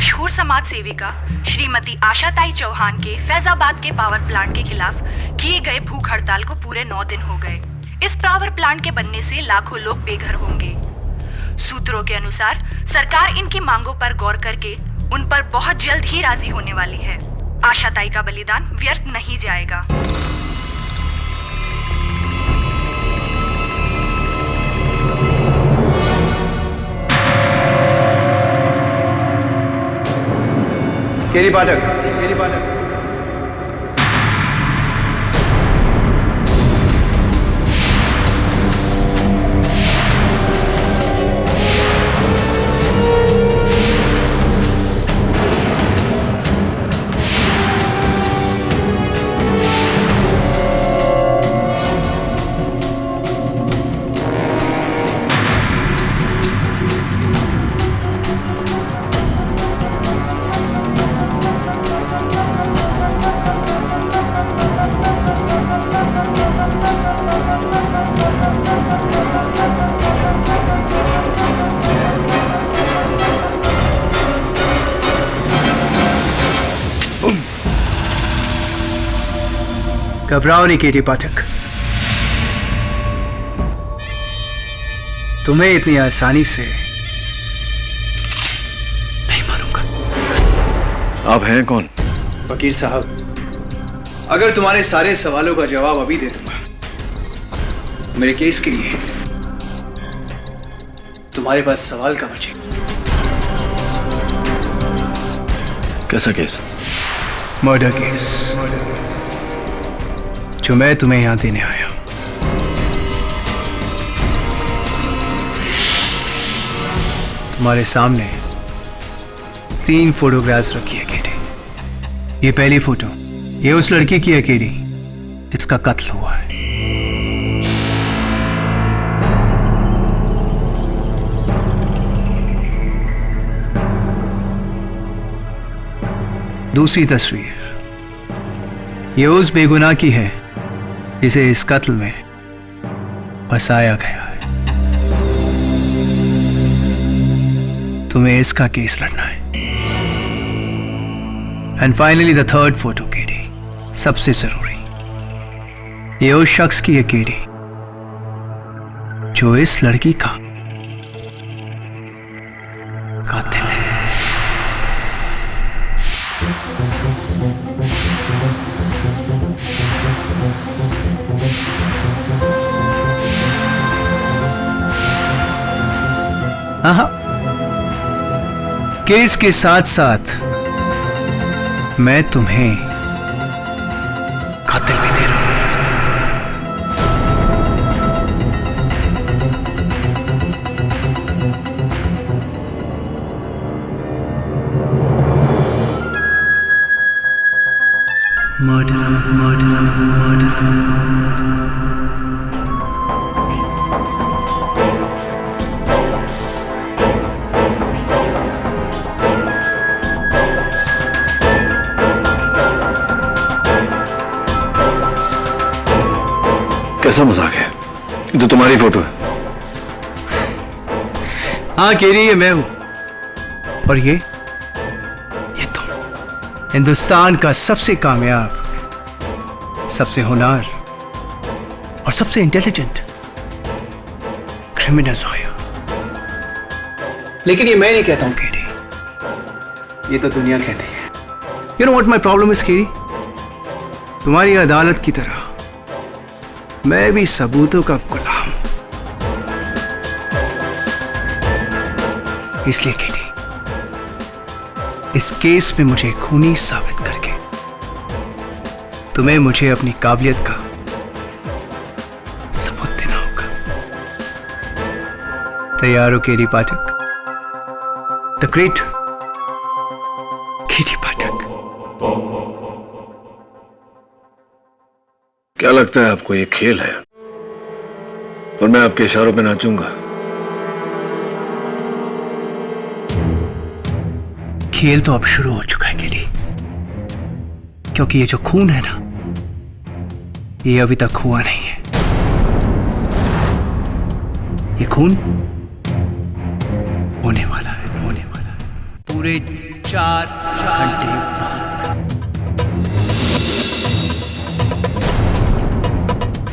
मशहूर समाज सेविका श्रीमती आशाताई चौहान के फैजाबाद के पावर प्लांट के खिलाफ किए गए भूख हड़ताल को पूरे 9 दिन हो गए। इस पावर प्लांट के बनने से लाखों लोग बेघर होंगे। सूत्रों के अनुसार सरकार इनकी मांगों पर गौर करके उन पर बहुत जल्द ही राजी होने वाली है। आशाताई का बलिदान व्यर्थ नहीं जाएगा। केरी पाठक। घबराओ नहीं केटी पाठक, तुम्हें इतनी आसानी से नहीं मारूंगा। आप हैं कौन? वकील साहब, अगर तुम्हारे सारे सवालों का जवाब अभी दे दूंगा मेरे केस के लिए तुम्हारे पास सवाल का बचे। कैसा केस? मर्डर केस जो मैं तुम्हें यहां देने आया। तुम्हारे सामने 3 फोटोग्राफ्स रखी है केडी। ये पहली फोटो, ये उस लड़की की है केडी जिसका कत्ल हुआ है। दूसरी तस्वीर, ये उस बेगुनाह की है जिसे इस कत्ल में फंसाया गया है। तुम्हें इसका केस लड़ना है। And finally the third photo KD, सबसे जरूरी, ये उस शख्स की है केडी जो इस लड़की का कातिल है। हाँ, केस के साथ साथ मैं तुम्हें कातिल भी दे रहा हूं। Murder, murder, murder. कैसा मजाक है? ये तो तुम्हारी फोटो है। हाँ केरी, ये मैं हूं। और ये तुम हिंदुस्तान का सबसे कामयाब, सबसे होनहार और सबसे इंटेलिजेंट क्रिमिनल हो। लेकिन ये मैं नहीं कहता हूं केरी, ये तो दुनिया कहती है। You know what my problem is Kerry? तुम्हारी अदालत की तरह मैं भी सबूतों का गुलाम। इसलिए केटी, इस केस में मुझे खूनी साबित करके तुम्हें मुझे अपनी काबिलियत का सबूत देना होगा। तैयार हो केटी पाठक? द ग्रेट केटी पाठक। क्या लगता है आपको ये खेल है और मैं आपके इशारों पे नाचूंगा? खेल तो अब शुरू हो चुका है केडी, क्योंकि ये जो खून है ना, ये अभी तक हुआ नहीं है। ये खून होने वाला है, होने वाला है। पूरे 4 घंटे बाद।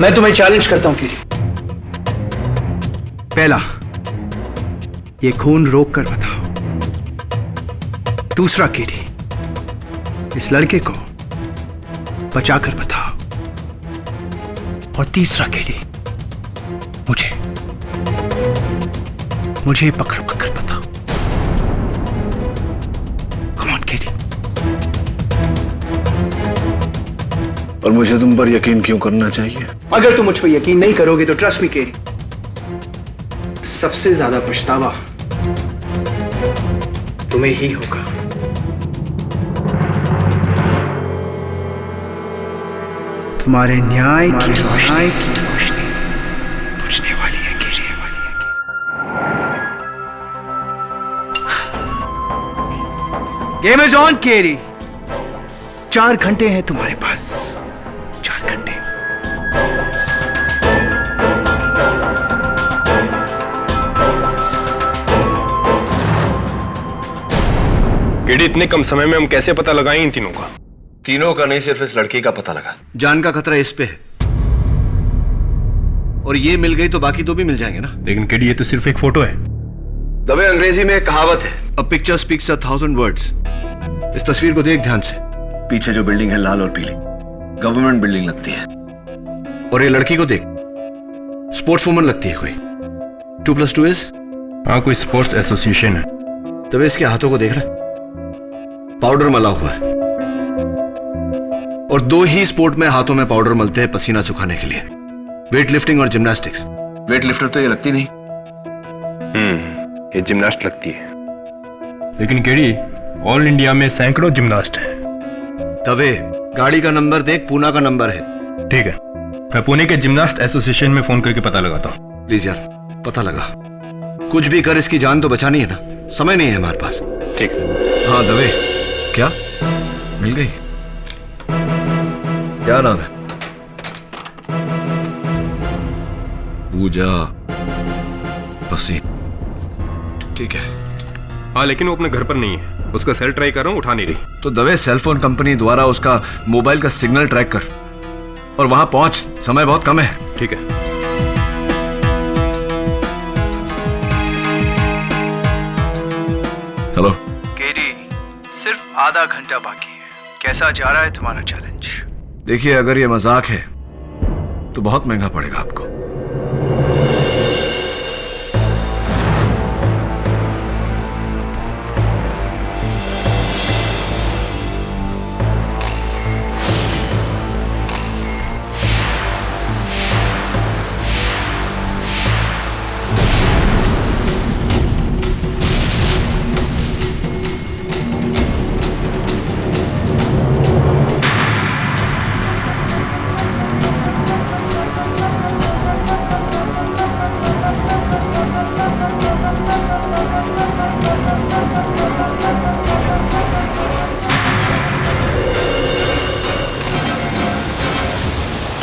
मैं तुम्हें चैलेंज करता हूं किरी। पहला, ये खून रोक कर बताओ। दूसरा किरी, इस लड़के को बचाकर बताओ। और तीसरा किरी, मुझे पकड़ बताओ। कम ऑन किरी। और मुझे तुम पर यकीन क्यों करना चाहिए? अगर तुम मुझ पर यकीन नहीं करोगे तो ट्रस्ट मी केरी, सबसे ज्यादा पछतावा तुम्हें ही होगा। तुम्हारे न्याय की रोशनी बुझने वाली है केरी। गेम इज ऑन केरी। 4 घंटे हैं तुम्हारे पास, 4 घंटे। केडी, इतने कम समय में हम कैसे पता लगाएं इन तीनों का? तीनों का नहीं, सिर्फ इस लड़की का पता लगा। जान का खतरा इस पे है, और ये मिल गई तो बाकी 2 भी मिल जाएंगे ना। लेकिन केडी, ये तो सिर्फ एक फोटो है। दबे, अंग्रेजी में एक कहावत है, अ पिक्चर स्पीक्स 1,000 वर्ड्स। इस तस्वीर को देख ध्यान से। पीछे जो बिल्डिंग है लाल और पीली, गवर्नमेंट बिल्डिंग लगती है। और ये लड़की को देख, स्पोर्ट्स वुमन लगती है कोई। 2+2 इज? हाँ, कोई स्पोर्ट्स एसोसिएशन है। तब इसके हाथों को देख रहा है, पाउडर मला हुआ है। और 2 ही स्पोर्ट में हाथों में पाउडर मलते हैं पसीना सुखाने के लिए, वेट लिफ्टिंग और जिम्नास्टिक्स। वेट लिफ्टर तो ये लगती नहीं। ये जिम्नास्ट लगती है। लेकिन केडी, ऑल इंडिया में सैकड़ों जिम्नास्ट हैं। तवे, गाड़ी का नंबर देख, पूना का नंबर है। ठीक है, मैं पुणे के जिम्नास्ट एसोसिएशन में फोन करके पता लगाता हूँ। प्लीज यार, पता लगा। कुछ भी कर, इसकी जान तो बचानी है ना। समय नहीं है हमारे पास। ठीक। हाँ दवे, क्या मिल गई? क्या नाम है? पूजा पसीन। ठीक है। हाँ, लेकिन वो अपने घर पर नहीं है। उसका सेल ट्राई कर रहा हूँ, उठा नहीं रही। तो दवे, सेलफोन कंपनी द्वारा उसका मोबाइल का सिग्नल ट्रैक कर और वहां पहुंच। समय बहुत कम है। ठीक है। हेलो केडी, सिर्फ आधा घंटा बाकी है। कैसा जा रहा है तुम्हारा चैलेंज? देखिए, अगर ये मजाक है तो बहुत महंगा पड़ेगा आपको।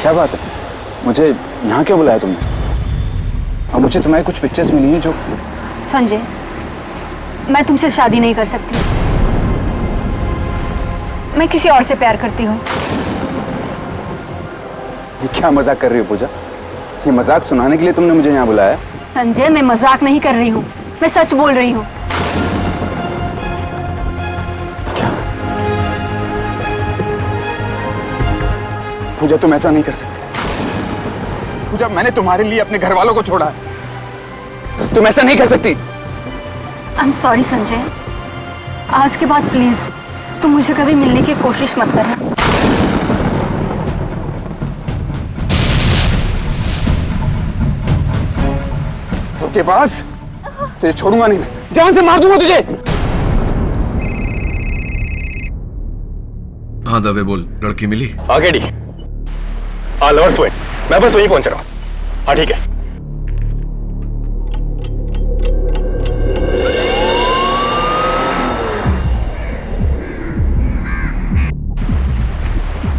क्या बात है? मुझे यहाँ क्यों बुलाया तुमने? और मुझे तुम्हारी कुछ पिक्चर्स मिली हैं जो... संजय, मैं तुमसे शादी नहीं कर सकती। मैं किसी और से प्यार करती हूँ। ये क्या मजाक कर रही हो पूजा? ये मजाक सुनाने के लिए तुमने मुझे यहाँ बुलाया? संजय, मैं मजाक नहीं कर रही हूँ, मैं सच बोल रही हूँ। पूजा, तुम ऐसा नहीं कर सकती। पूजा, मैंने तुम्हारे लिए अपने घर वालों को छोड़ा है। तुम ऐसा नहीं कर सकती। I am sorry Sanjay. आज के बाद प्लीज तुम मुझे कभी मिलने की कोशिश मत करना। के पास तुझे छोड़ूंगा नहीं, मैं जान से मार दूंगा तुझे। हाँ दवे, बोल, लड़की मिली? आगे डी, लवर्स पॉइंट। मैं बस वहीं पहुंच रहा हूँ। हाँ ठीक है।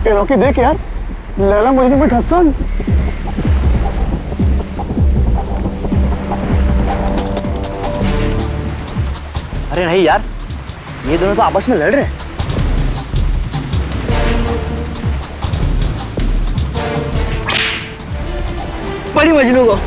रॉकी, देख यार, लैला मुझे में हसन। अरे नहीं यार, ये दोनों तो आपस में लड़ रहे हैं। पड़ी मजनू को।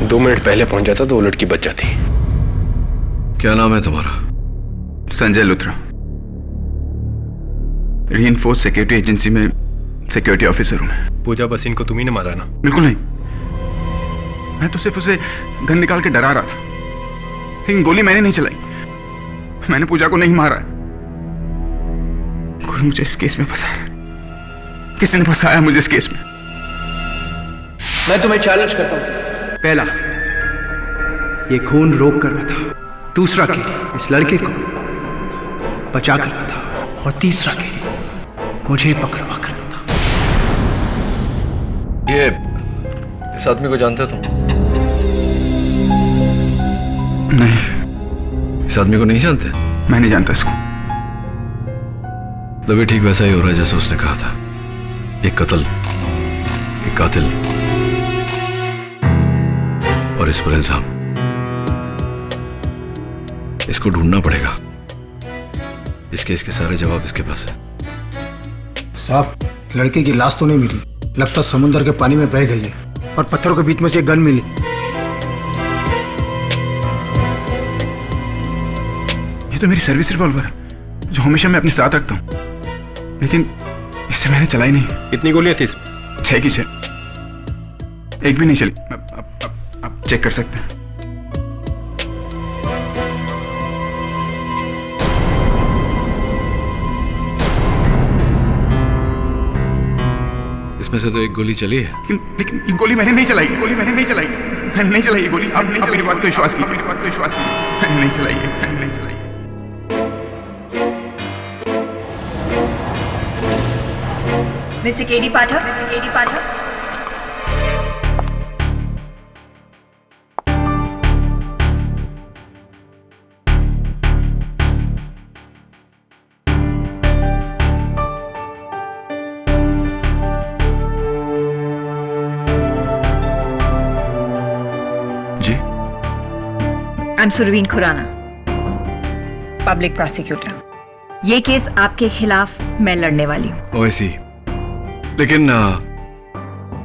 दो मिनट पहले पहुंच जाता तो वो लड़की बच जाती। क्या नाम है तुम्हारा? Sanjay Luthra, reinforce security agency में सिक्योरिटी ऑफिसर हूं मैं। पूजा बसिन को तुम्ही ने मारा ना? बिल्कुल नहीं, मैं तो सिर्फ उसे गन निकाल के डरा रहा था, लेकिन गोली मैंने नहीं चलाई। मैंने पूजा को नहीं मारा। कोई मुझे इस केस में फंसा रहा है। किसी ने फंसाया मुझे इस केस में। मैं तुम्हें चैलेंज करता हूं। पहला, ये खून रोक कर बता। दूसरा के इस लड़के को बचा कर बता। और तीसरा के मुझे पकड़वा कर बता। ये इस आदमी को जानते हो तुम? नहीं, इस आदमी को नहीं जानते? मैं नहीं जानता इसको। तभी ठीक वैसा ही हो रहा है जैसे उसने कहा था। एक कत्ल, एक कातिल और इस पर इल्जाम। इसको ढूंढना पड़ेगा। इस केस के सारे जवाब इसके पास है। साहब, लड़के की लाश तो नहीं मिली, लगता समुद्र के पानी में बह गई है और पत्थरों के बीच में से एक गन मिली। ये तो मेरी सर्विस रिवॉल्वर है जो हमेशा मैं अपने साथ रखता हूं, लेकिन इससे मैंने चलाई नहीं। कितनी गोलियां थी इसमें? 6 की 6, एक भी नहीं चली। आप चेक कर सकते हैं। इसमें से तो एक गोली चली है। लेकिन ये गोली मैंने नहीं चलाई। मैंने नहीं चलाई ये गोली। आप मेरी बात को विश्वास कीजिए। मैंने नहीं चलाई है। मिस्टर केडी पाठक, जी, I am Surveen Khurana, public prosecutor. ये केस आपके खिलाफ मैं लड़ने वाली हूँ। ओएसी, लेकिन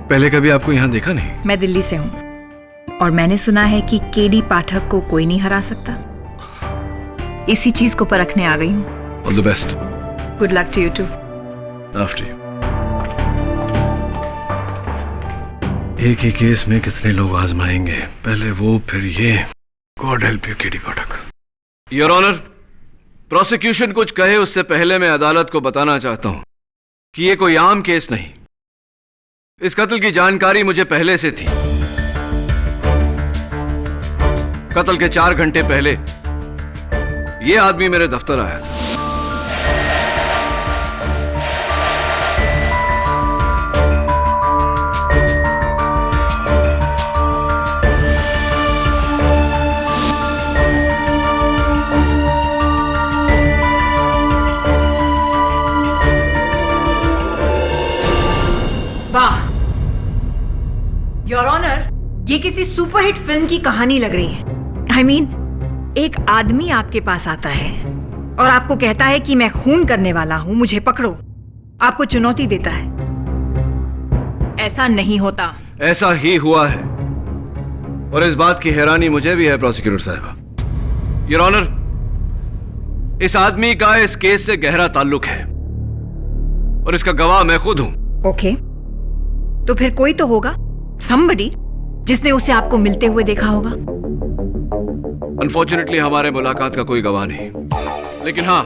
पहले कभी आपको यहाँ देखा नहीं। मैं दिल्ली से हूँ और मैंने सुना है कि केडी पाठक को कोई नहीं हरा सकता। इसी चीज को परखने आ गई हूँ। All the best. Good luck to you too. After you. एक ही केस में कितने लोग आजमाएंगे, पहले वो फिर ये। God help you KD Pathak. Your honour, prosecution कुछ कहे उससे पहले मैं अदालत को बताना चाहता हूं कि ये कोई आम केस नहीं। इस कत्ल की जानकारी मुझे पहले से थी। कत्ल के 4 घंटे पहले ये आदमी मेरे दफ्तर आया था। ये किसी सुपरहिट फिल्म की कहानी लग रही है। I mean, एक आदमी आपके पास आता है और आपको कहता है कि मैं खून करने वाला हूं, मुझे पकड़ो। आपको चुनौती देता है। ऐसा नहीं होता। ऐसा ही हुआ है, और इस बात की हैरानी मुझे भी है प्रोसिक्यूटर साहबा। योर ऑनर, इस आदमी का इस केस से गहरा ताल्लुक है और इसका गवाह मैं खुद हूं। ओके, तो फिर कोई तो होगा, somebody, जिसने उसे आपको मिलते हुए देखा होगा। अनफॉर्चुनेटली हमारे मुलाकात का कोई गवाह नहीं, लेकिन हाँ,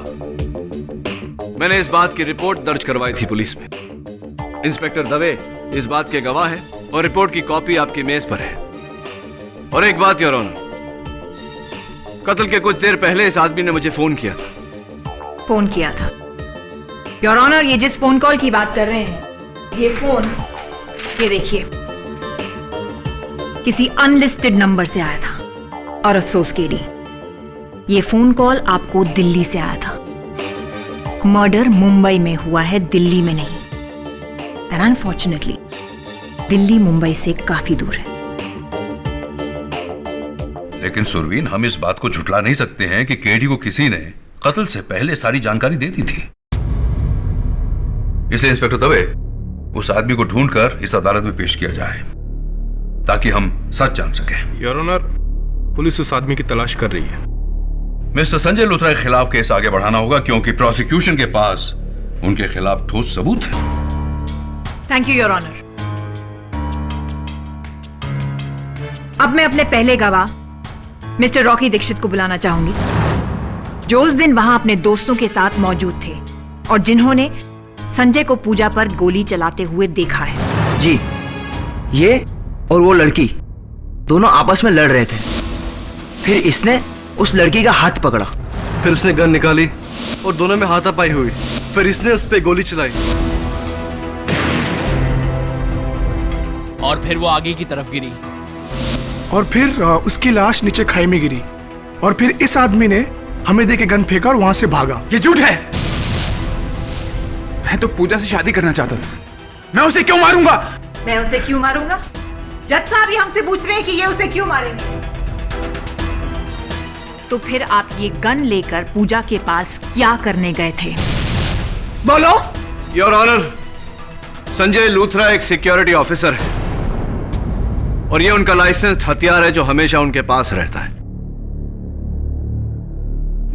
मैंने इस बात की रिपोर्ट दर्ज करवाई थी पुलिस में। इंस्पेक्टर दवे इस बात के गवाह हैं और रिपोर्ट की कॉपी आपकी मेज पर है। और एक बात योर ऑनर, कत्ल के कुछ देर पहले इस आदमी ने मुझे फोन किया था। फोन किया था? योर ऑनर, ये जिस फोन कॉल की बात कर रहे हैं, ये फोन, ये देखिए, किसी अनलिस्टेड नंबर से आया था। और अफसोस केडी, ये फोन कॉल आपको दिल्ली से आया था। मर्डर मुंबई में हुआ है, दिल्ली में नहीं। एंड अनफॉर्चुनेटली दिल्ली मुंबई से काफी दूर है। लेकिन सुरवीन, हम इस बात को झुठला नहीं सकते हैं कि केडी को किसी ने कत्ल से पहले सारी जानकारी दे दी थी। इसलिए इंस्पेक्टर दवे, उस आदमी को ढूंढकर इस अदालत में पेश किया जाए ताकि हम सच जान सकें। योर ऑनर, पुलिस उस आदमी की तलाश कर रही है। मिस्टर संजय लूथरा के खिलाफ केस आगे बढ़ाना होगा क्योंकि प्रोसिक्यूशन के पास उनके खिलाफ ठोस सबूत है। Thank you your honour. अब मैं अपने पहले गवाह मिस्टर रॉकी दीक्षित को बुलाना चाहूंगी, जो उस दिन वहां अपने दोस्तों के साथ मौजूद थे और जिन्होंने संजय को पूजा पर गोली चलाते हुए देखा है। जी, ये और वो लड़की दोनों आपस में लड़ रहे थे। फिर इसने उस लड़की का हाथ पकड़ा, फिर उसने गन निकाली और दोनों में हाथापाई हुई। फिर इसने उस पर गोली चलाई और फिर वो आगे की तरफ गिरी और फिर उसकी लाश नीचे खाई में गिरी और फिर इस आदमी ने हमें देके गन फेंका और वहां से भागा। ये झूठ है। मैं तो पूजा से शादी करना चाहता था। मैं उसे क्यों मारूंगा? मैं उसे क्यों मारूंगा? जज साहब ही हमसे पूछ रहे हैं कि ये उसे क्यों मारेंगे। तो फिर आप ये गन लेकर पूजा के पास क्या करने गए थे? बोलो। योर ऑनर, संजय लूथरा एक सिक्योरिटी ऑफिसर है और ये उनका लाइसेंस्ड हथियार है जो हमेशा उनके पास रहता है।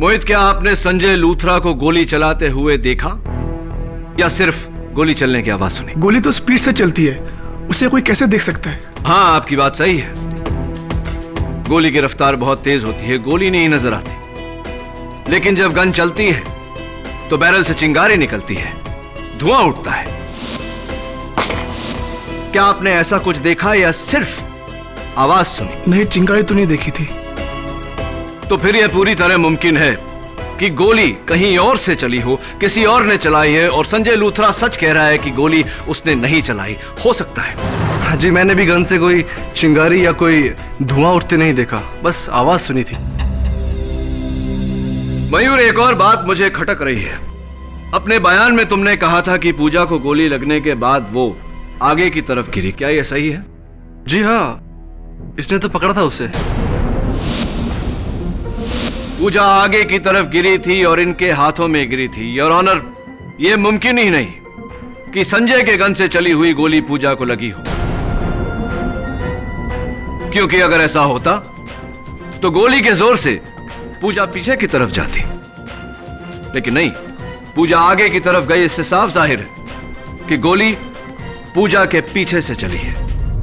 मोहित, क्या आपने संजय लूथरा को गोली चलाते हुए देखा या सिर्फ गोली चलने की आवाज सुनी? गोली तो स्पीड से चलती है, उसे कोई कैसे देख सकता है? हाँ, आपकी बात सही है। गोली की रफ्तार बहुत तेज होती है, गोली नहीं नजर आती। लेकिन जब गन चलती है तो बैरल से चिंगारी निकलती है, धुआं उठता है। क्या आपने ऐसा कुछ देखा या सिर्फ आवाज सुनी? नहीं, चिंगारी तो नहीं देखी थी। तो फिर यह पूरी तरह मुमकिन है कि गोली कहीं और से चली हो, किसी और ने चलाई है और संजय लूथरा सच कह रहा है कि गोली उसने नहीं चलाई। हो सकता है। जी, मैंने भी गन से कोई चिंगारी या कोई धुआं उठते नहीं देखा, बस आवाज सुनी थी। मयूर, एक और बात मुझे खटक रही है। अपने बयान में तुमने कहा था कि पूजा को गोली लगने के बाद वो आगे की तरफ गिरी, क्या यह सही है? जी हाँ, इसने तो पकड़ा था उसे। पूजा आगे की तरफ गिरी थी और इनके हाथों में गिरी थी। योर ऑनर, यह मुमकिन ही नहीं कि संजय के गन से चली हुई गोली पूजा को लगी हो, क्योंकि अगर ऐसा होता तो गोली के जोर से पूजा पीछे की तरफ जाती, लेकिन नहीं, पूजा आगे की तरफ गई। इससे साफ जाहिर है कि गोली पूजा के पीछे से चली है।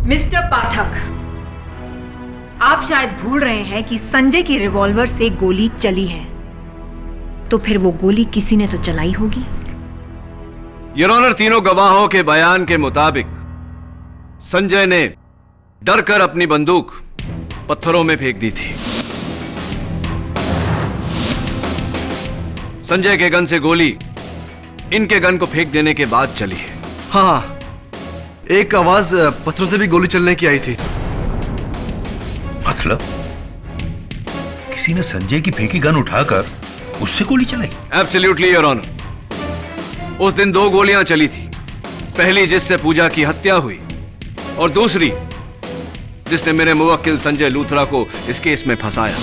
मिस्टर पाठक, आप शायद भूल रहे हैं कि संजय की रिवॉल्वर से गोली चली है, तो फिर वो गोली किसी ने तो चलाई होगी। योर ऑनर, तीनों गवाहों के बयान के मुताबिक संजय ने डरकर अपनी बंदूक पत्थरों में फेंक दी थी। संजय के गन से गोली इनके गन को फेंक देने के बाद चली है। हाँ, एक आवाज पत्थरों से भी गोली चलने की आई थी। मतलब किसी ने संजय की फेंकी गन उठाकर उससे गोली चलाई? Absolutely your honour. उस दिन 2 गोलियां चली थी, पहली जिससे पूजा की हत्या हुई और दूसरी जिसने मेरे मुवक्किल संजय लूथरा को इस केस में फंसाया।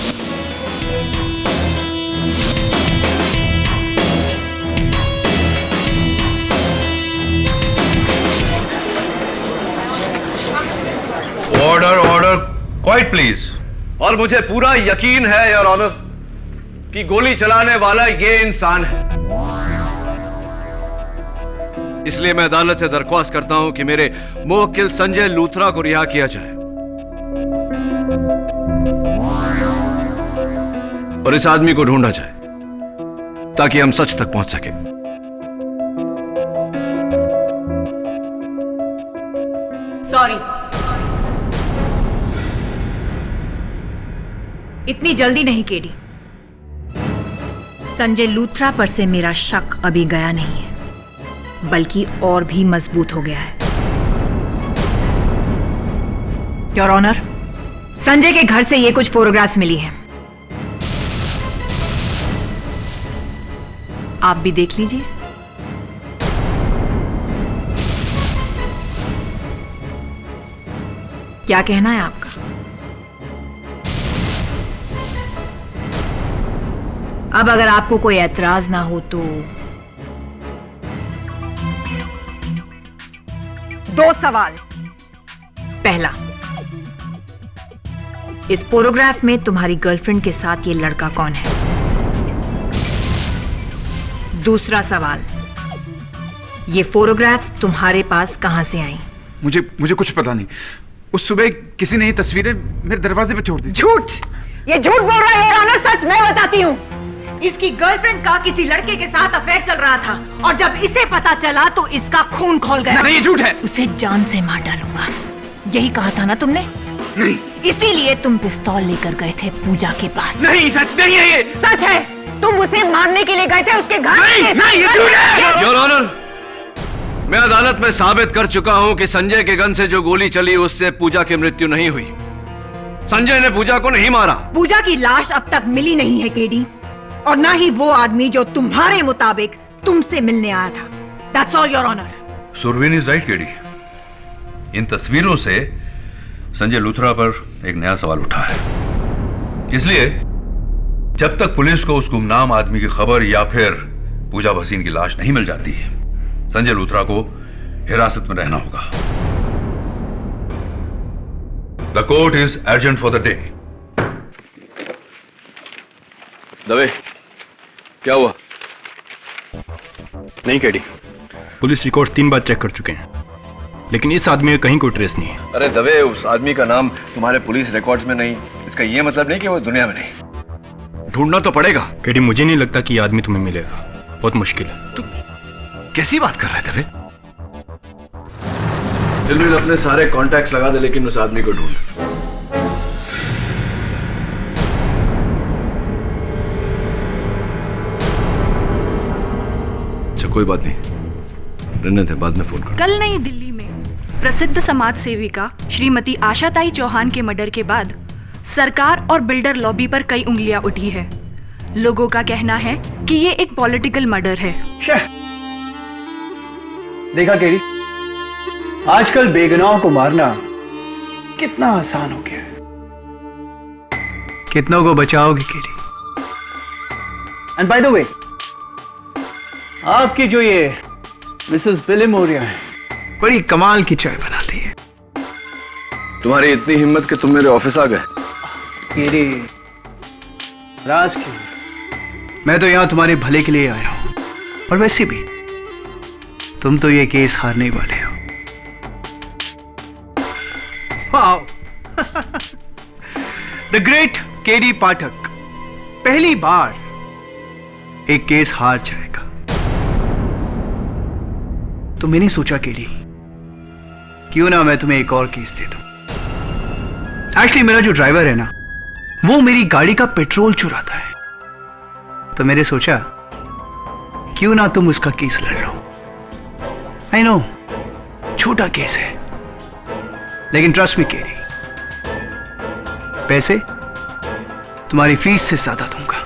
Order order, quite please. और मुझे पूरा यकीन है योर ऑनर कि गोली चलाने वाला ये इंसान है। इसलिए मैं अदालत से दरख्वास्त करता हूं कि मेरे मुवक्किल संजय लूथरा को रिहा किया जाए और इस आदमी को ढूंढा जाए ताकि हम सच तक पहुंच सके। सॉरी, इतनी जल्दी नहीं केडी। संजय लूथरा पर से मेरा शक अभी गया नहीं है, बल्कि और भी मजबूत हो गया है। योर ऑनर, संजय के घर से ये कुछ फोटोग्राफ्स मिली हैं, आप भी देख लीजिए। क्या कहना है आपका? अब अगर आपको कोई ऐतराज ना हो तो 2 सवाल। पहला, इस फोटोग्राफ में तुम्हारी गर्लफ्रेंड के साथ ये लड़का कौन है? दूसरा सवाल, ये फोटोग्राफ्स तुम्हारे पास कहां से आई? मुझे कुछ पता नहीं। उस सुबह किसी ने ये तस्वीरें मेरे दरवाजे पे छोड़ दी। झूठ! ये झूठ बोल रहा है योर ऑनर। सच मैं बताती हूँ। इसकी गर्लफ्रेंड का किसी लड़के के साथ अफेयर चल रहा था और जब इसे पता चला तो इसका खून खौल गया। नहीं, ये झूठ है। उसे जान से मार डालूंगा, यही कहा था ना तुमने? नहीं। इसीलिए तुम पिस्तौल लेकर गए थे पूजा के पास। नहीं, सच नहीं है ये। सच है, तुम उसे मारने के लिए गए थे उसके घर। नहीं, ये झूठ है। योर ऑनर, मैं अदालत में साबित कर चुका हूं कि संजय के गन से जो गोली चली उससे पूजा की मृत्यु नहीं हुई। संजय ने पूजा को नहीं मारा। पूजा की लाश अब तक मिली नहीं है केडी, और ना ही वो आदमी जो तुम्हारे मुताबिक तुमसे मिलने आया था। That's all, Your Honor. Surveen is right KD. इन तस्वीरों से संजय लूथरा पर एक नया सवाल उठा है। इसलिए जब तक पुलिस को उस गुमनाम आदमी की खबर या फिर पूजा भसीन की लाश नहीं मिल जाती है, संजय लूथरा को हिरासत में रहना होगा। The court is urgent for the day. Dave, क्या हुआ? नहीं केडी, पुलिस रिकॉर्ड 3 बार चेक कर चुके हैं, लेकिन इस आदमी का कहीं कोई ट्रेस नहीं है। अरे दवे, उस आदमी का नाम तुम्हारे पुलिस रिकॉर्ड्स में नहीं, इसका ये मतलब नहीं कि वो दुनिया में नहीं। ढूंढना तो पड़ेगा। केडी, मुझे नहीं लगता कि ये आदमी तुम्हें मिलेगा, बहुत मुश्किल है। तू कैसी बात कर रहा है दवे? दिलवीर, अपने सारे कॉन्टैक्ट्स लगा दे, लेकिन उस आदमी को ढूंढ। अच्छा, कोई बात नहीं, रहने दे, बाद में फोन कर। कल नई दिल्ली में प्रसिद्ध समाज सेविका श्रीमती आशाताई चौहान के मर्डर के बाद सरकार और बिल्डर लॉबी पर कई उंगलियां उठी है। लोगों का कहना है कि ये एक पॉलिटिकल मर्डर है। देखा केडी, आजकल बेगुनाहों को मारना कितना आसान हो गया है। कितनों को बचाओगे KD? And by the way, आपकी जो ये मिसेस बिली मोरिया है, बड़ी कमाल की चाय बनाती है। तुम्हारी इतनी हिम्मत कि तुम मेरे ऑफिस आ गए? केडी, राज की, मैं तो यहां तुम्हारे भले के लिए आया हूं, और वैसे भी तुम तो ये केस हारने वाले हो। वाओ, द ग्रेट केडी पाठक पहली बार एक केस हार जाएगा। तो मैंने सोचा केडी, क्यों ना मैं तुम्हें एक और केस दे दूं। एक्चुअली मेरा जो ड्राइवर है ना, वो मेरी गाड़ी का पेट्रोल चुराता है, तो मैंने सोचा क्यों ना तुम उसका केस लड़ लो। आई नो, छोटा केस है, लेकिन ट्रस्ट मी केडी, पैसे तुम्हारी फीस से ज्यादा दूंगा।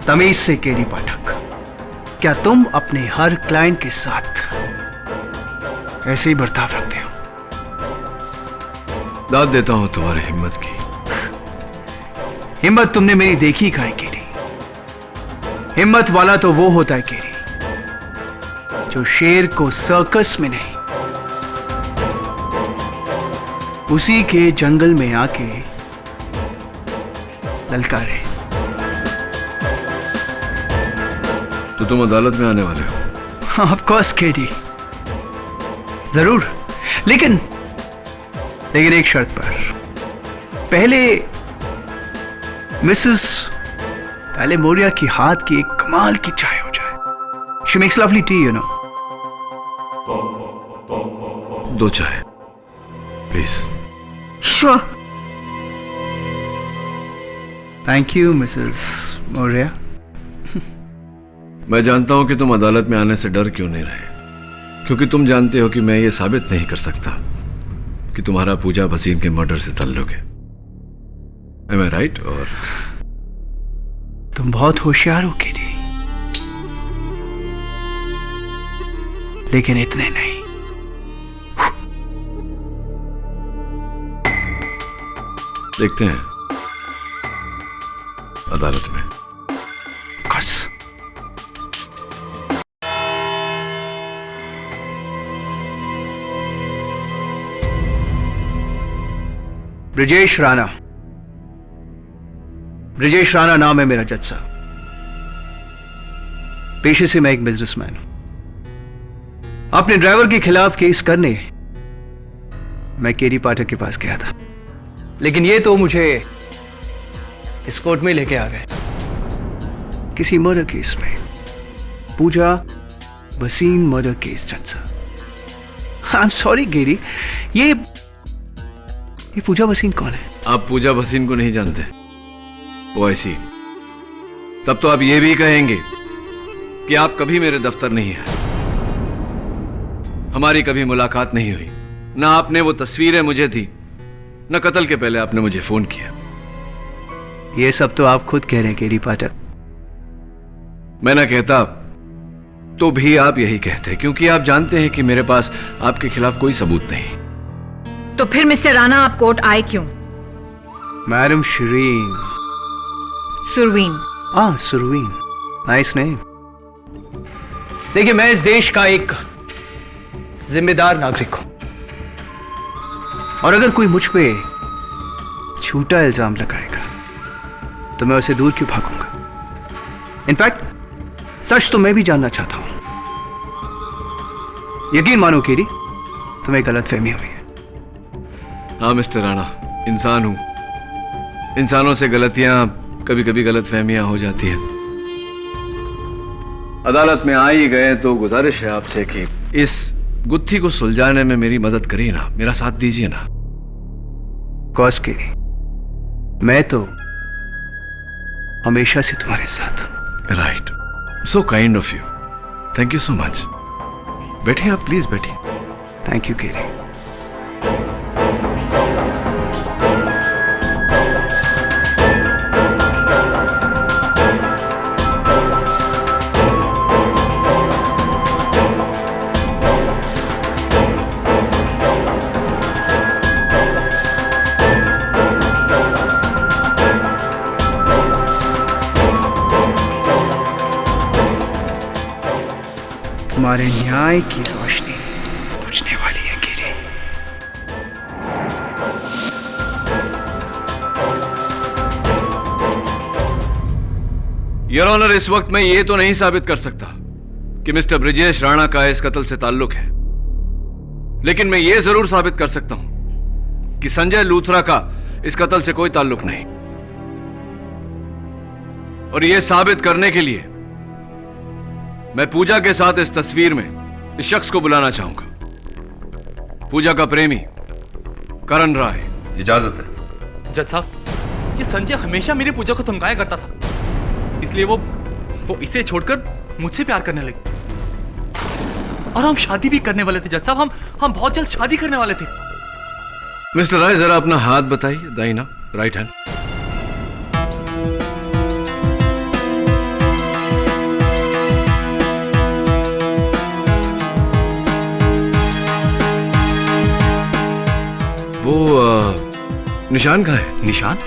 तमीज से केडी पाठक, क्या तुम अपने हर क्लाइंट के साथ ऐसे ही बर्ताव रखते हो। दाद देता हूं तुम्हारी हिम्मत की। हिम्मत तुमने मेरी देखी कहाँ है केरी? हिम्मत वाला तो वो होता है केरी जो शेर को सर्कस में नहीं, उसी के जंगल में आके ललकारे। तो तुम अदालत में आने वाले हो? ऑफ कोर्स केडी, जरूर, लेकिन एक शर्त पर। पहले मिसेस मोरिया की हाथ की एक कमाल की चाय हो जाए। She makes lovely tea, you know. 2 चाय please. Sure. Thank you Mrs Moriya. मैं जानता हूं कि तुम अदालत में आने से डर क्यों नहीं रहे, क्योंकि तुम जानते हो कि मैं ये साबित नहीं कर सकता कि तुम्हारा पूजा भसीन के मर्डर से ताल्लुक है। Am I right? और तुम बहुत होशियार हो केडी, लेकिन इतने नहीं। देखते हैं अदालत में। Of ब्रिजेश राणा। ब्रिजेश राणा नाम है मेरा जज साहब। पेशे से मैं एक बिजनेसमैन हूं। अपने ड्राइवर के खिलाफ केस करने मैं केडी पाठक के पास गया था, लेकिन ये तो मुझे इस कोर्ट में लेके आ गए किसी मर्डर केस में। पूजा भसीन मर्डर केस। जज साहब, आई एम सॉरी केडी, ये पूजा भसीन कौन है? आप पूजा भसीन को नहीं जानते? वो ऐसी, तब तो आप ये भी कहेंगे कि आप कभी मेरे दफ्तर नहीं आए, हमारी कभी मुलाकात नहीं हुई, ना आपने वो तस्वीरें मुझे दी, न कत्ल के पहले आपने मुझे फोन किया। ये सब तो आप खुद कह रहे हैं केडी पाठक। मैं ना कहता तो भी आप यही कहते, क्योंकि आप जानते हैं कि मेरे पास आपके खिलाफ कोई सबूत नहीं। तो फिर मिस्टर राणा आप कोर्ट आए क्यों? Madam Shireen. Surveen. Surveen, nice name. देखिए, मैं इस देश का एक जिम्मेदार नागरिक हूं, और अगर कोई मुझ पे झूठा इल्जाम लगाएगा तो मैं उसे दूर क्यों भागूंगा? इनफैक्ट सच तो मैं भी जानना चाहता हूं। यकीन मानो केडी, तुम्हें गलतफहमी हुई है। हाँ मिस्टर राणा, इंसान हूं, इंसानों से गलतियां, कभी कभी गलतफहमियां हो जाती हैं। अदालत में आ ही गए तो गुजारिश है आपसे कि इस गुत्थी को सुलझाने में मेरी मदद करिए ना, मेरा साथ दीजिए ना। कॉस के मैं तो हमेशा से तुम्हारे साथ हूं। Right, so kind of you, thank you so much. बैठिए आप, प्लीज बैठिए। Thank you KD. तुम्हारे न्याय की रोशनी बुझने वाली है केडी। योर ऑनर, इस वक्त मैं ये तो नहीं साबित कर सकता कि मिस्टर ब्रिजेश राणा का इस कत्ल से ताल्लुक है, लेकिन मैं ये जरूर साबित कर सकता हूं कि संजय लूथरा का इस कत्ल से कोई ताल्लुक नहीं। और यह साबित करने के लिए मैं पूजा के साथ इस तस्वीर में इस शख्स को बुलाना चाहूंगा, पूजा का प्रेमी करण राय। इजाजत है। जज साहब, ये संजय हमेशा मेरी पूजा को धमकाया करता था, इसलिए वो इसे छोड़कर मुझसे प्यार करने लगी, और हम शादी भी करने वाले थे। जज साहब, हम बहुत जल्द शादी करने वाले थे। मिस्टर राय, जरा अपना हाथ बताइए, दाहिना, राइट हैंड। निशान कहाँ है? निशान?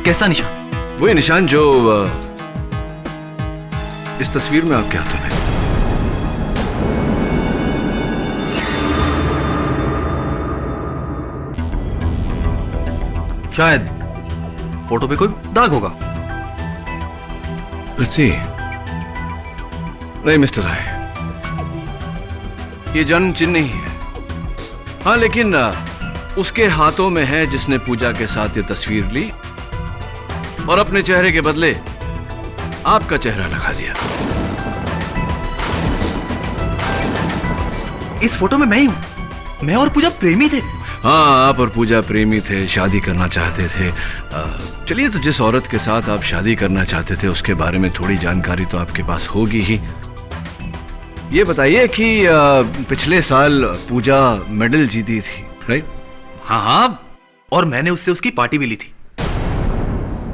कैसा निशान? वही निशान जो इस तस्वीर में आपके हाथों में। शायद फोटो पे कोई दाग होगा। नहीं मिस्टर राय, ये जन्म चिन्ह नहीं है। हाँ, लेकिन उसके हाथों में है जिसने पूजा के साथ ये तस्वीर ली और अपने चेहरे के बदले आपका चेहरा लगा दिया। इस फोटो में मैं ही हूं। मैं और पूजा प्रेमी थे। हाँ, आप और पूजा प्रेमी थे, शादी करना चाहते थे। चलिए, तो जिस औरत के साथ आप शादी करना चाहते थे उसके बारे में थोड़ी जानकारी तो आपके पास होगी ही। ये बताइए कि पिछले साल पूजा मेडल जीती थी, राइट? हाँ हाँ, और मैंने उससे उसकी पार्टी भी ली थी।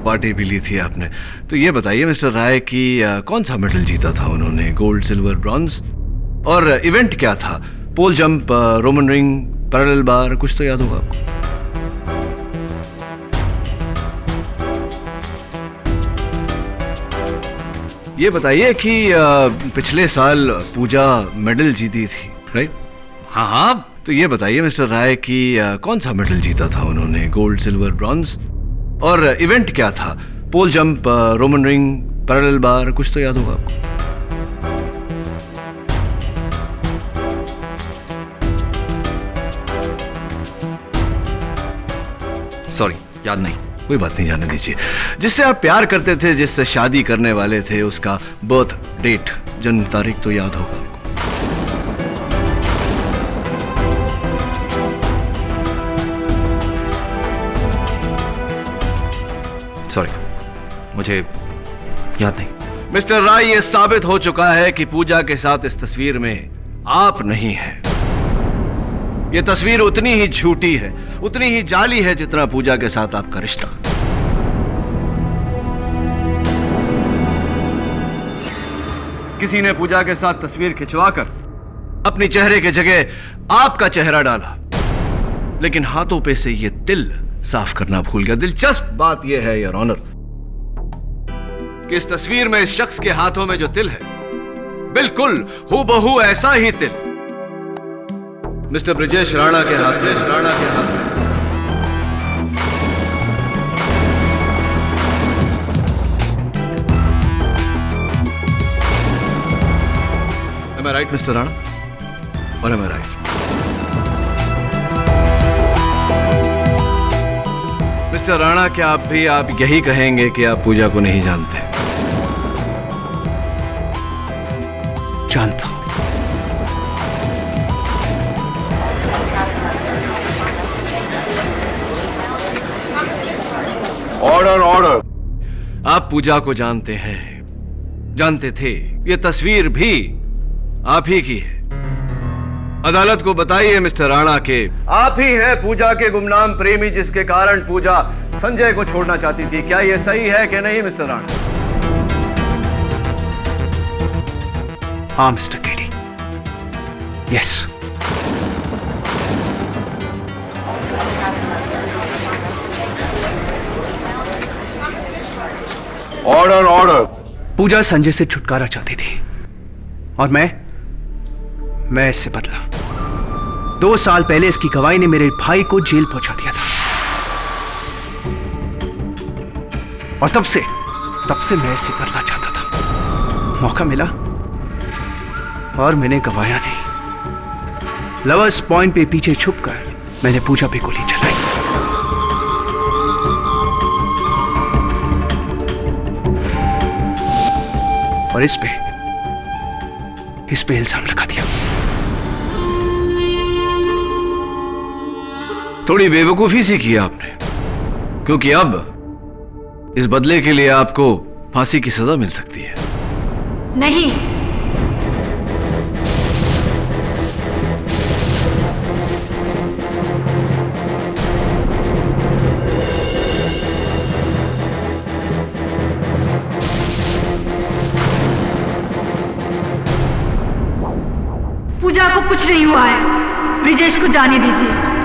पार्टी भी ली थी आपने? तो ये बताइए मिस्टर राय कि कौन सा मेडल जीता था उन्होंने? Gold, silver, bronze? और इवेंट क्या था? पोल जंप, रोमन रिंग, पैरेलल बार, कुछ तो याद होगा आपको? ये बताइए कि पिछले साल पूजा मेडल जीती थी, राइट? हाँ हाँ। तो ये बताइए मिस्टर राय कि कौन सा मेडल जीता था उन्होंने? Gold, silver, bronze? और इवेंट क्या था? पोल जंप, रोमन रिंग, पैरेलल बार, कुछ तो याद होगा आपको? सॉरी, याद नहीं। कोई बात नहीं, जाने दीजिए। जिससे आप प्यार करते थे, जिससे शादी करने वाले थे, उसका बर्थ डेट, जन्म तारीख तो याद होगा आपको? सॉरी, मुझे याद नहीं। मिस्टर राय, यह साबित हो चुका है कि पूजा के साथ इस तस्वीर में आप नहीं हैं। यह तस्वीर उतनी ही झूठी है, उतनी ही जाली है जितना पूजा के साथ आपका रिश्ता। किसी ने पूजा के साथ तस्वीर खिंचवाकर अपनी चेहरे के जगह आपका चेहरा डाला, लेकिन हाथों पे से यह तिल साफ करना भूल गया। दिलचस्प बात यह है योर ऑनर कि इस तस्वीर में इस शख्स के हाथों में जो तिल है, बिल्कुल हूबहू ऐसा ही तिल मिस्टर ब्रिजेश राणा के हाथ में। Am I right, mister Rana? और am I right? Mister Rana, क्या आप यही कहेंगे कि आप पूजा को नहीं जानते? जानता हूं। Order order. आप पूजा को जानते हैं, जानते थे। यह तस्वीर भी आप ही की है। अदालत को बताइए मिस्टर राणा के आप ही हैं पूजा के गुमनाम प्रेमी, जिसके कारण पूजा संजय को छोड़ना चाहती थी। क्या यह सही है कि नहीं मिस्टर राणा? हाँ mister KD, yes. Order order. Pooja Sanjay से छुटकारा चाहती थी और मैं इससे बदला। 2 साल पहले इसकी गवाही ने मेरे भाई को जेल पहुंचा दिया था, और तब से मैं इससे बदला चाहता था। मौका मिला और मैंने गवाया नहीं। लवर्स पॉइंट पे पीछे छुपकर मैंने पूजा पे गोली चलाई। और इस पे इल्जाम लगा दिया। थोड़ी बेवकूफी सी की आपने, क्योंकि अब इस बदले के लिए आपको फांसी की सजा मिल सकती है। नहीं, पूजा को कुछ नहीं हुआ है। ब्रिजेश को जाने दीजिए।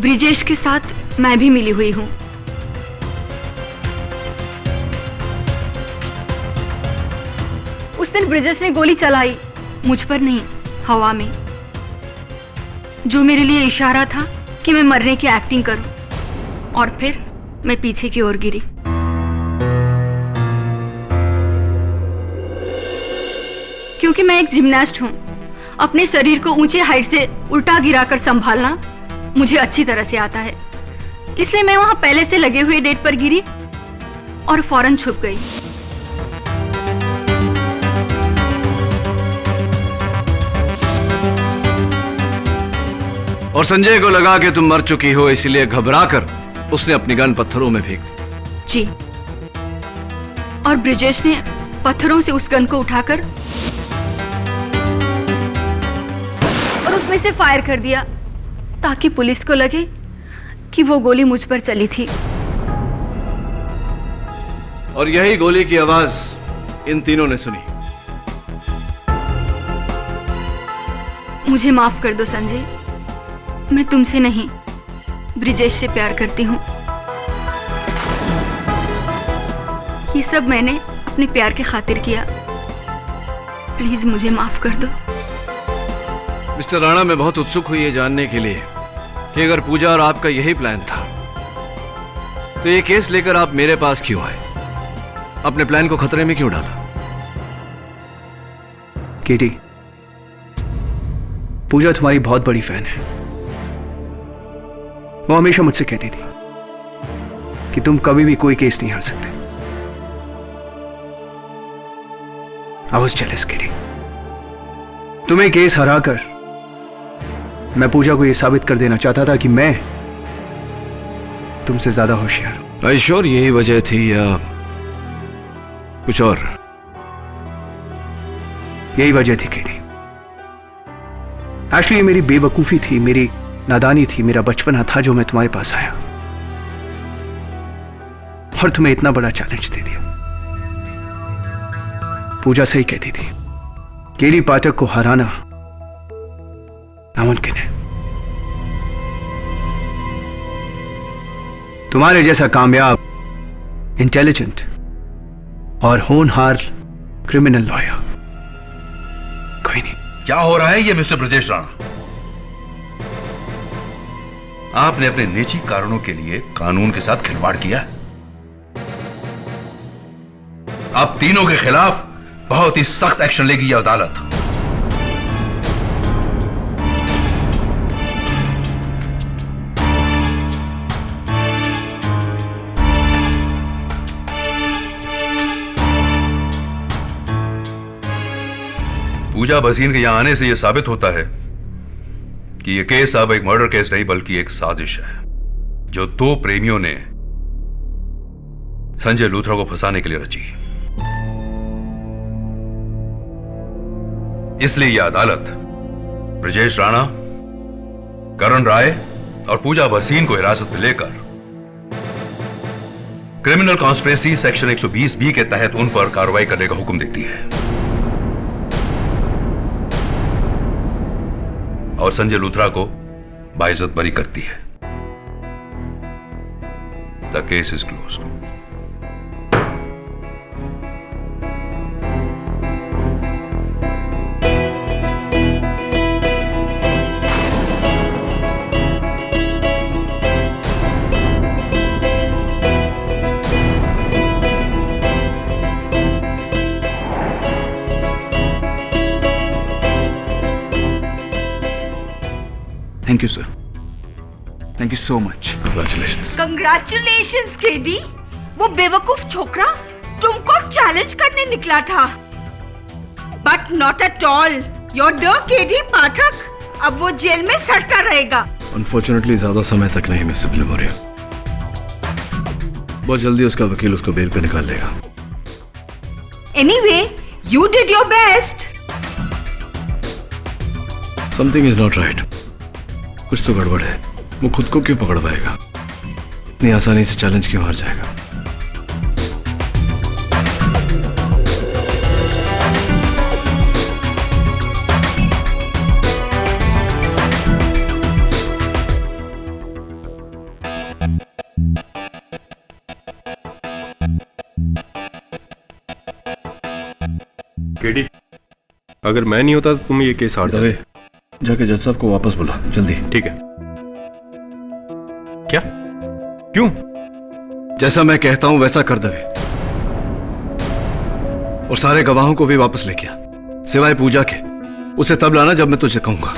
ब्रिजेश के साथ मैं भी मिली हुई हूँ। उस दिन ब्रिजेश ने गोली चलाई। मुझ पर नहीं, हवा में, जो मेरे लिए इशारा था कि मैं मरने की एक्टिंग करूं। और फिर मैं पीछे की ओर गिरी। क्योंकि मैं एक जिम्नास्ट हूं, अपने शरीर को ऊंचे हाइट से उल्टा गिराकर संभालना मुझे अच्छी तरह से आता है। इसलिए मैं वहां पहले से लगे हुए डेट पर गिरी और फौरन छुप गई। और संजय को लगा कि तुम मर चुकी हो, इसलिए घबराकर उसने अपनी गन पत्थरों में फेंक दी। जी, और ब्रिजेश ने पत्थरों से उस गन को उठाकर और उसमें से फायर कर दिया ताकि पुलिस को लगे कि वो गोली मुझ पर चली थी। और यही गोली की आवाज इन तीनों ने सुनी। मुझे माफ कर दो संजय, मैं तुमसे नहीं, ब्रिजेश से प्यार करती हूँ। ये सब मैंने अपने प्यार के खातिर किया। प्लीज मुझे माफ कर दो। मिस्टर राणा, मैं बहुत उत्सुक हुई ये जानने के लिए कि अगर पूजा और आपका यही प्लान था तो ये केस लेकर आप मेरे पास क्यों आए? अपने प्लान को खतरे में क्यों डाला? केटी, पूजा तुम्हारी बहुत बड़ी फैन है। वो हमेशा मुझसे कहती थी कि तुम कभी भी कोई केस नहीं हार सकते। I was jealous, केटी। तुम्हें केस हराकर मैं पूजा को यह साबित कर देना चाहता था कि मैं तुमसे ज्यादा होशियार हूं। आई श्योर यही वजह थी या कुछ और? यही वजह थी केटी। एक्चुअली ये मेरी बेवकूफी थी, मेरी नादानी थी, मेरा बचपना था जो मैं तुम्हारे पास आया और तुम्हें इतना बड़ा चैलेंज दे दिया। पूजा सही कहती थी, केली पाठक को हराना नामुमकिन है। तुम्हारे जैसा कामयाब, इंटेलिजेंट और होनहार क्रिमिनल लॉयर कोई नहीं। क्या हो रहा है ये मिस्टर ब्रजेश राणा? आपने अपने निजी कारणों के लिए कानून के साथ खिलवाड़ किया। आप तीनों के खिलाफ बहुत ही सख्त एक्शन लेगी यह अदालत। पूजा भसीन के यहां आने से यह साबित होता है कि यह केस अब एक मर्डर केस नहीं बल्कि एक साजिश है जो दो प्रेमियों ने संजय लूथरा को फंसाने के लिए रची। इसलिए यह अदालत ब्रजेश राणा, करण राय और पूजा भसीन को हिरासत में लेकर क्रिमिनल कॉन्स्पिरेसी सेक्शन 120B के तहत उन पर कार्रवाई करने का हुक्म देती है और संजय लूथरा को बाइज्जत बरी करती है। The case is closed. Thank you sir, thank you so much. Congratulations. Congratulations KD. वो बेवकूफ छोकरा तुमको चैलेंज करने निकला था, but not at all. Your डर केडी पाठक अब वो जेल में सड़ता रहेगा। अनफॉर्चुनेटली ज्यादा समय तक नहीं मिस मेमोरी। बहुत जल्दी उसका वकील उसको बेल पे निकाल लेगा। Anyway, you did your best. Something is not right. कुछ तो गड़बड़ है। वो खुद को क्यों पकड़ पाएगा? इतनी आसानी से चैलेंज क्यों हार जाएगा? केडी, अगर मैं नहीं होता तो तुम ये केस हार दवे, जाके जज साहब को वापस बुला जल्दी। ठीक है। क्या? क्यों? जैसा मैं कहता हूं वैसा कर दवे, और सारे गवाहों को भी वापस लेके आ, सिवाय पूजा के। उसे तब लाना जब मैं तुझे कहूंगा।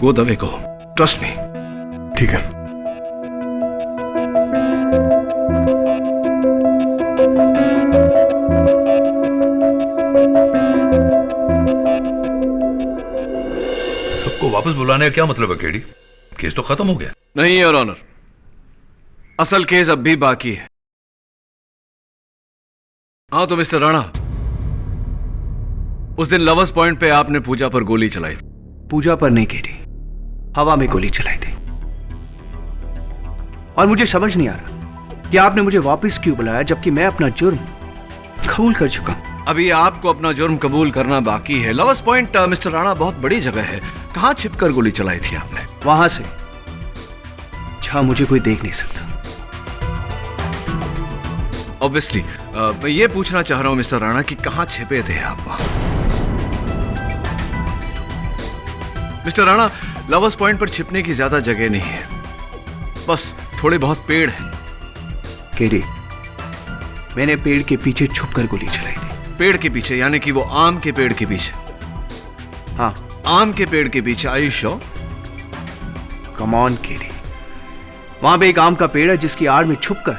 गो दवे, गो, ट्रस्ट मी। ठीक है। सबको वापस बुलाने का क्या मतलब है केडी? केस तो खत्म हो गया। नहीं योर ऑनर, असल केस अब भी बाकी है। हाँ तो मिस्टर राणा, उस दिन लवर्स पॉइंट पे आपने पूजा पर गोली चलाई थी। पूजा पर नहीं केडी, हवा में गोली चलाई थी। और मुझे समझ नहीं आ रहा कि आपने मुझे वापस क्यों बुलाया, जबकि मैं अपना जुर्म कबूल कर चुका। अभी आपको अपना जुर्म कबूल करना बाकी है। लवर्स पॉइंट मिस्टर राणा बहुत बड़ी जगह है। कहां छिपकर गोली चलाई थी आपने? वहां से जहां मुझे कोई देख नहीं सकता। ऑब्वियसली मैं ये पूछना चाह रहा हूं मिस्टर राणा कि कहां छिपे थे आप वहां? मिस्टर राणा, लवर्स पॉइंट पर छिपने की ज्यादा जगह नहीं है, बस थोड़े बहुत पेड़ हैं। केडी, मैंने पेड़ के पीछे छुपकर गोली चलाई थी। पेड़ के पीछे यानी कि वो आम के पेड़ के पीछे? हाँ, आम के पेड़ के पीछे। Are you sure? Come on KD, वहां पे एक आम का पेड़ है जिसकी आड़ में छुपकर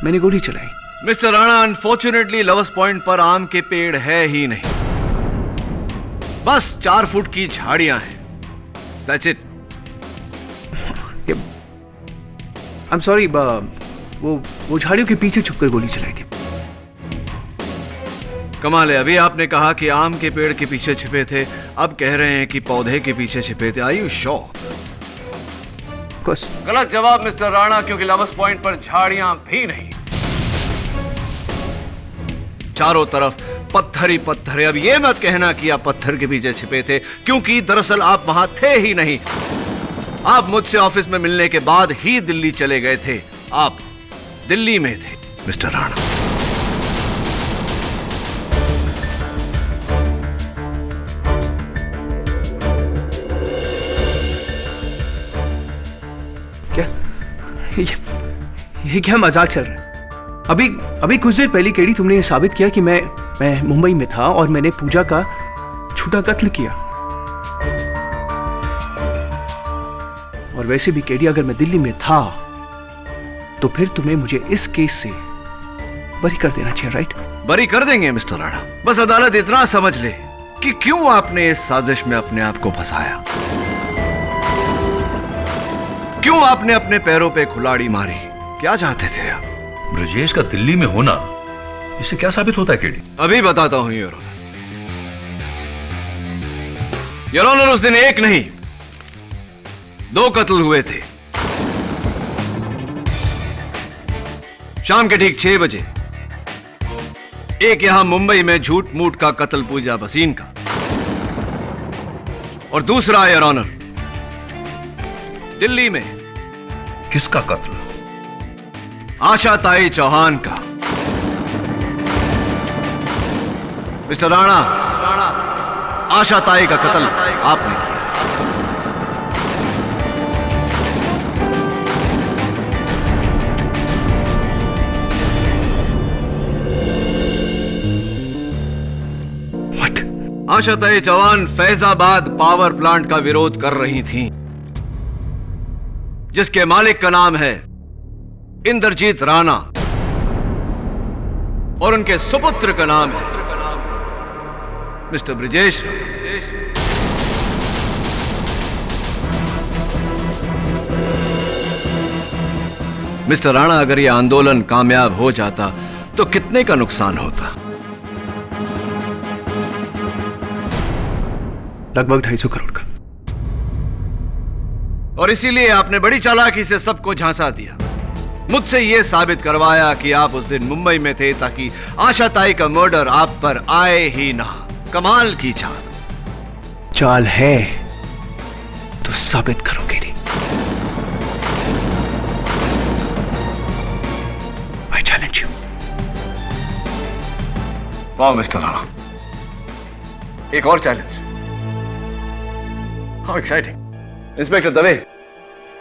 मैंने गोली चलाई। Mister Rana, unfortunately lovers point पर आम के पेड़ है ही नहीं, बस 4 फुट की झाड़ियां हैं। That's it. I'm sorry, वो झाड़ियों के पीछे छुपकर गोली चलाई थी। कमाल है, अभी आपने कहा कि आम के पेड़ के पीछे छिपे थे, अब कह रहे हैं कि पौधे के पीछे छिपे थे। Are you sure? गलत जवाब मिस्टर राणा, क्योंकि लवर्स पॉइंट पर झाड़ियां भी नहीं, चारों तरफ पत्थर ही पत्थर है। अब ये मत कहना कि आप पत्थर के पीछे छिपे थे, क्योंकि दरअसल आप वहां थे ही नहीं। आप मुझसे ऑफिस में मिलने के बाद ही दिल्ली चले गए थे। आप दिल्ली में थे मिस्टर राणा। क्या ये क्या मजाक चल रहा है? अभी कुछ देर पहले केडी तुमने ये साबित किया कि मैं मुंबई में था और मैंने पूजा का छूटा कत्ल किया। और वैसे भी केडी, अगर मैं दिल्ली में था तो फिर तुम्हें मुझे इस केस से बरी कर देना चाहिए, राइट? बरी कर देंगे मिस्टर राणा, बस अदालत इतना समझ ले कि क्यों आपने इस साजिश में अपने आप को फंसाया, क्यों आपने अपने पैरों पे कुल्हाड़ी मारी, क्या चाहते थे आप? ब्रजेश का दिल्ली में होना इससे क्या साबित होता है केडी? अभी बताता हूं योर ऑनर। योर ऑनर, उस दिन एक नहीं 2 कत्ल हुए थे। शाम के ठीक 6 बजे एक यहां मुंबई में झूठ मूठ का कत्ल पूजा भसीन का, और दूसरा योर ऑनर दिल्ली में। किसका कत्ल? आशाताई चौहान का। मिस्टर राणा, आशाताई का कत्ल आपने किया। What? Ashatai Chauhan Faizabad power plant का विरोध कर रही थीं, जिसके मालिक का नाम है इंद्रजीत राणा और उनके सुपुत्र का नाम है मिस्टर ब्रिजेश। मिस्टर राणा, अगर यह आंदोलन कामयाब हो जाता तो कितने का नुकसान होता? लगभग 250 करोड़ का। और इसीलिए आपने बड़ी चालाकी से सबको झांसा दिया, मुझसे यह साबित करवाया कि आप उस दिन मुंबई में थे ताकि आशाताई का मर्डर आप पर आए ही ना। कमाल की चाल है तो साबित करोगे नहीं। I challenge you. वाह मिस्टर राणा, एक और challenge. How exciting. Inspector Dave,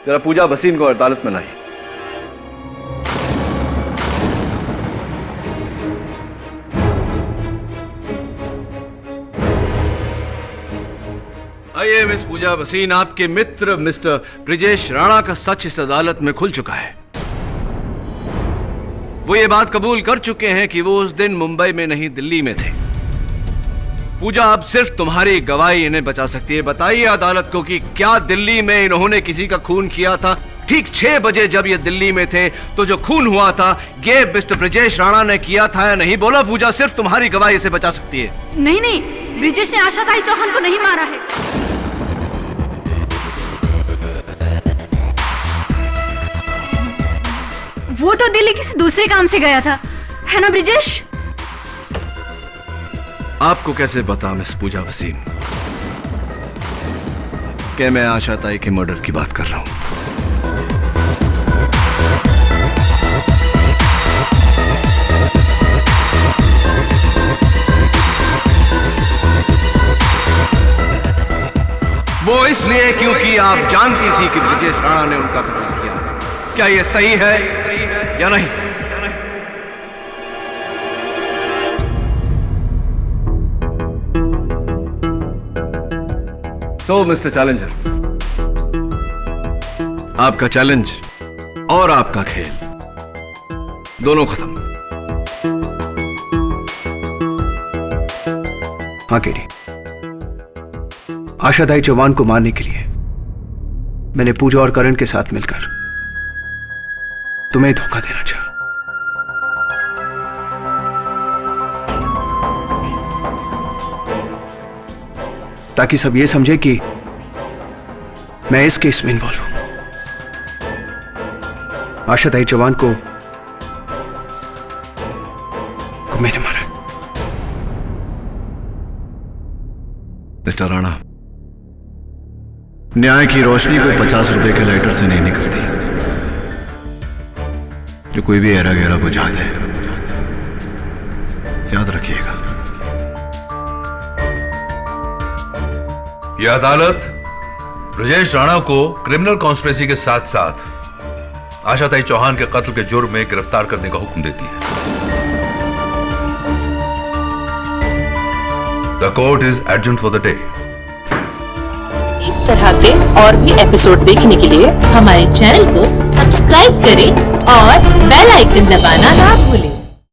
जरा पूजा भसीन को अदालत में लाइए। आइए मिस पूजा भसीन, आपके मित्र मिस्टर ब्रिजेश राणा का सच इस अदालत में खुल चुका है। वो ये बात कबूल कर चुके हैं कि वो उस दिन मुंबई में नहीं दिल्ली में थे। पूजा, अब सिर्फ तुम्हारी गवाही इन्हें बचा सकती है। बताइए अदालत को कि क्या दिल्ली में इन्होंने किसी का खून किया था? ठीक 6 बजे जब ये दिल्ली में थे तो जो खून हुआ था ये मिस्टर ब्रिजेश राणा ने किया था या नहीं? बोला पूजा, सिर्फ तुम्हारी गवाही इसे बचा सकती है। नहीं नहीं, ब्रिजेश ने आशा ताई चौहान को नहीं मारा है। वो तो दिल्ली किसी दूसरे काम से गया था, है ना ब्रिजेश? आपको कैसे पता मिस पूजा भसीन कि मैं आशा ताई के मर्डर की बात कर रहा हूं? वो इसलिए क्योंकि आप जानती थी कि ब्रिजेश राणा ने उनका कत्ल किया। क्या ये सही है या नहीं? सो मिस्टर चैलेंजर, आपका चैलेंज और आपका खेल दोनों खत्म। हाँ केडी, आशा ताई चौहान को मारने के लिए मैंने पूजा और करण के साथ मिलकर तुम्हें धोखा देना चाहा। ताकि सब ये समझे कि मैं इस केस में इन्वॉल्व हूं। आशा ताई चौहान को मैंने मारा। मिस्टर राणा, न्याय की रोशनी को 50 रुपए के लाइटर से नहीं निकलती, जो कोई भी ऐरा गहरा बुझा दे। याद रखिएगा। यह अदालत ब्रजेश राणा को क्रिमिनल कॉन्स्पिरेसी के साथ साथ आशा ताई चौहान के कत्ल के जुर्म में गिरफ्तार करने का हुक्म देती है। The court is adjourned for the day. इस तरह के और भी एपिसोड देखने के लिए हमारे चैनल को सब्सक्राइब करें और बेल आइकन दबाना ना भूलें।